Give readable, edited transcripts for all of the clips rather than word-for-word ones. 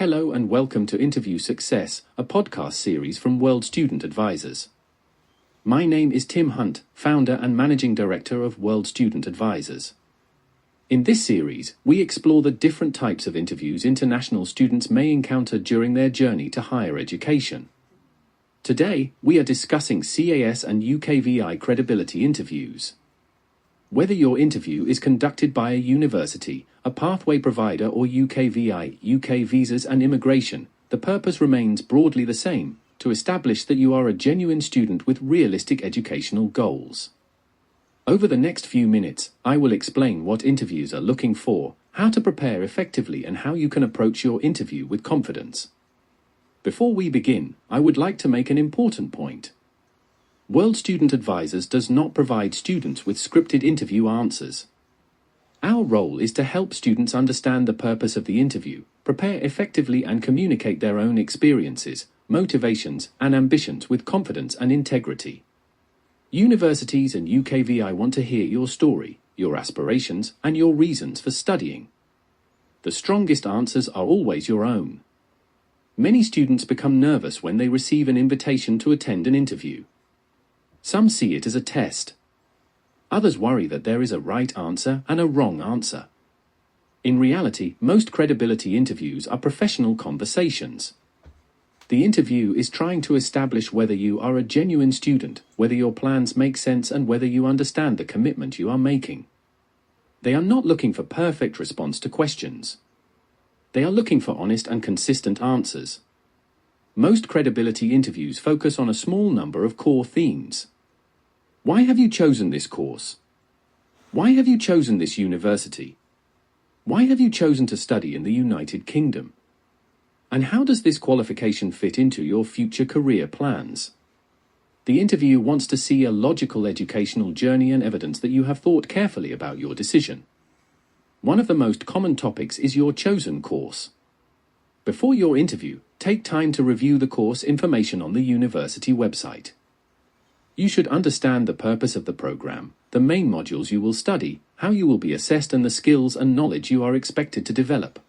Hello and welcome to Interview Success, a podcast series from World Student Advisors. My name is Tim Hunt, founder and managing director of World Student Advisors. In this series, we explore the different types of interviews international students may encounter during their journey to higher education. Today, we are discussing CAS and UKVI credibility interviews. Whether your interview is conducted by a university, a pathway provider or UKVI, UK Visas and Immigration, the purpose remains broadly the same, to establish that you are a genuine student with realistic educational goals. Over the next few minutes, I will explain what interviews are looking for, how to prepare effectively and how you can approach your interview with confidence. Before we begin, I would like to make an important point. World Student Advisors does not provide students with scripted interview answers. Our role is to help students understand the purpose of the interview, prepare effectively and communicate their own experiences, motivations, and ambitions with confidence and integrity. Universities and UKVI want to hear your story, your aspirations, and your reasons for studying. The strongest answers are always your own. Many students become nervous when they receive an invitation to attend an interview. Some see it as a test. Others worry that there is a right answer and a wrong answer. In reality, most credibility interviews are professional conversations. The interview is trying to establish whether you are a genuine student, whether your plans make sense, and whether you understand the commitment you are making. They are not looking for perfect response to questions. They are looking for honest and consistent answers. Most credibility interviews focus on a small number of core themes. Why have you chosen this course? Why have you chosen this university? Why have you chosen to study in the United Kingdom? And how does this qualification fit into your future career plans? The interview wants to see a logical educational journey and evidence that you have thought carefully about your decision. One of the most common topics is your chosen course. Before your interview, take time to review the course information on the university website. You should understand the purpose of the program, the main modules you will study, how you will be assessed, and the skills and knowledge you are expected to develop.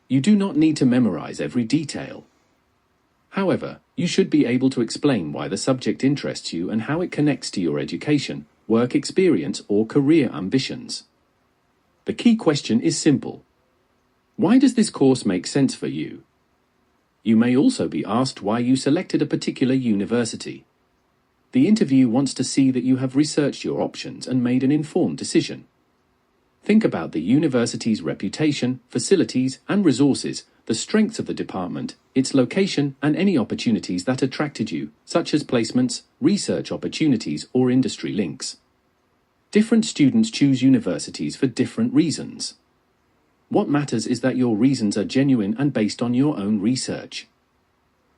You do not need to memorize every detail. However, you should be able to explain why the subject interests you and how it connects to your education, work experience, or career ambitions. The key question is simple. Why does this course make sense for you? You may also be asked why you selected a particular university. The interview wants to see that you have researched your options and made an informed decision. Think about the university's reputation, facilities, and resources, the strengths of the department, its location, and any opportunities that attracted you, such as placements, research opportunities, or industry links. Different students choose universities for different reasons. What matters is that your reasons are genuine and based on your own research.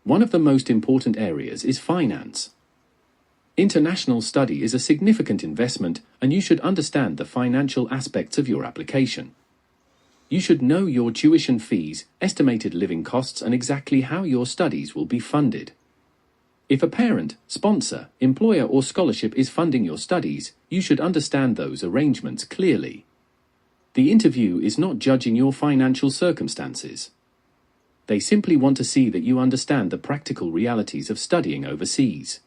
One of the most important areas is finance. International study is a significant investment, and you should understand the financial aspects of your application. You should know your tuition fees, estimated living costs, and exactly how your studies will be funded. If a parent, sponsor, employer, or scholarship is funding your studies, you should understand those arrangements clearly. The interview is not judging your financial circumstances. They simply want to see that you understand the practical realities of studying overseas.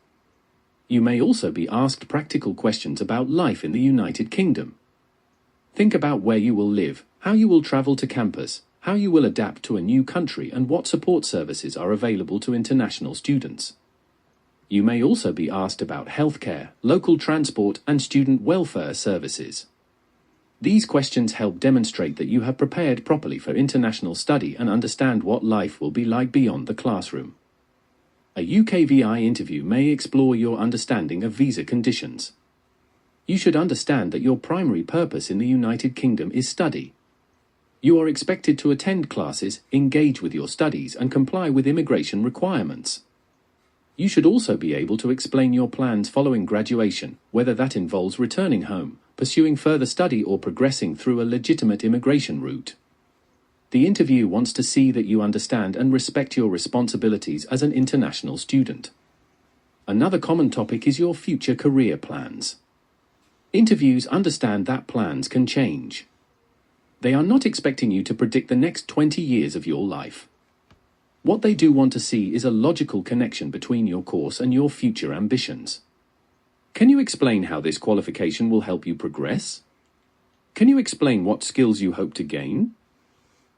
You may also be asked practical questions about life in the United Kingdom. Think about where you will live, how you will travel to campus, how you will adapt to a new country, and what support services are available to international students. You may also be asked about healthcare, local transport, and student welfare services. These questions help demonstrate that you have prepared properly for international study and understand what life will be like beyond the classroom. A UKVI interview may explore your understanding of visa conditions. You should understand that your primary purpose in the United Kingdom is study. You are expected to attend classes, engage with your studies, and comply with immigration requirements. You should also be able to explain your plans following graduation, whether that involves returning home, pursuing further study, or progressing through a legitimate immigration route. The interview wants to see that you understand and respect your responsibilities as an international student. Another common topic is your future career plans. Interviews understand that plans can change. They are not expecting you to predict the next 20 years of your life. What they do want to see is a logical connection between your course and your future ambitions. Can you explain how this qualification will help you progress? Can you explain what skills you hope to gain?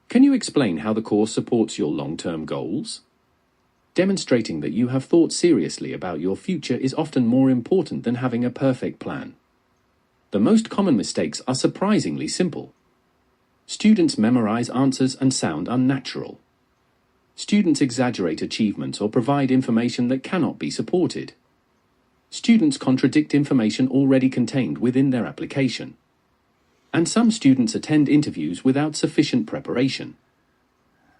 Can you explain how the course supports your long-term goals? Demonstrating that you have thought seriously about your future is often more important than having a perfect plan. The most common mistakes are surprisingly simple. Students memorize answers and sound unnatural. Students exaggerate achievements or provide information that cannot be supported. Students contradict information already contained within their application. And some students attend interviews without sufficient preparation.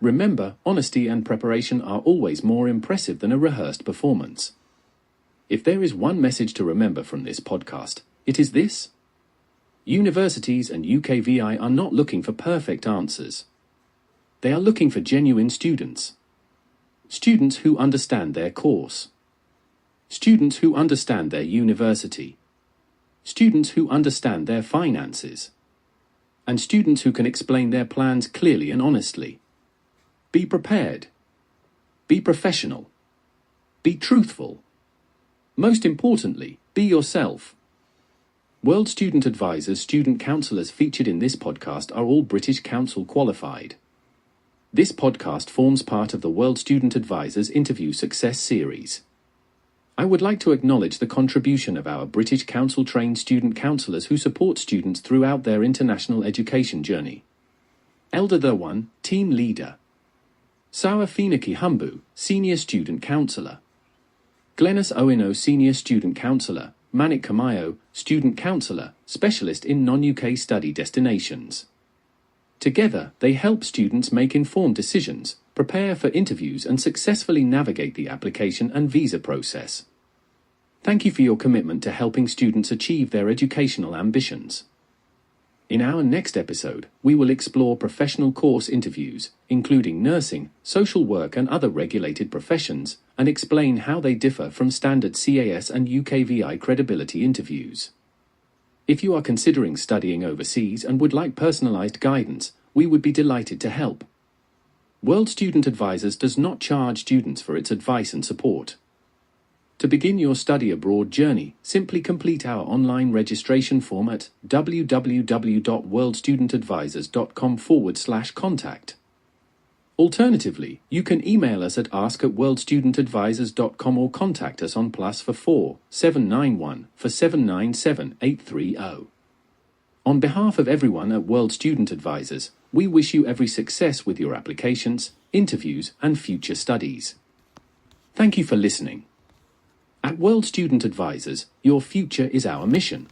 Remember, honesty and preparation are always more impressive than a rehearsed performance. If there is one message to remember from this podcast, it is this: universities and UKVI are not looking for perfect answers. They are looking for genuine students. Students who understand their course. Students who understand their university. Students who understand their finances. And students who can explain their plans clearly and honestly. Be prepared. Be professional. Be truthful. Most importantly, be yourself. World Student Advisors student counsellors featured in this podcast are all British Council qualified. This podcast forms part of the World Student Advisors Interview Success Series. I would like to acknowledge the contribution of our British Council-trained student counsellors who support students throughout their international education journey. Elder Therwan, Team Leader. Sawa Finaki Humbu, Senior Student Counsellor. Glennis Owino, Senior Student Counsellor. Manik Kamayo, Student Counsellor, Specialist in Non-UK Study Destinations. Together, they help students make informed decisions, prepare for interviews and successfully navigate the application and visa process. Thank you for your commitment to helping students achieve their educational ambitions. In our next episode, we will explore professional course interviews, including nursing, social work and other regulated professions, and explain how they differ from standard CAS and UKVI credibility interviews. If you are considering studying overseas and would like personalized guidance, we would be delighted to help. World Student Advisors does not charge students for its advice and support. To begin your study abroad journey, simply complete our online registration form at www.worldstudentadvisors.com/contact. Alternatively, you can email us at ask@worldstudentadvisors.com or contact us on +44 791 4797 830. On behalf of everyone at World Student Advisors, we wish you every success with your applications, interviews, and future studies. Thank you for listening. At World Student Advisors, your future is our mission.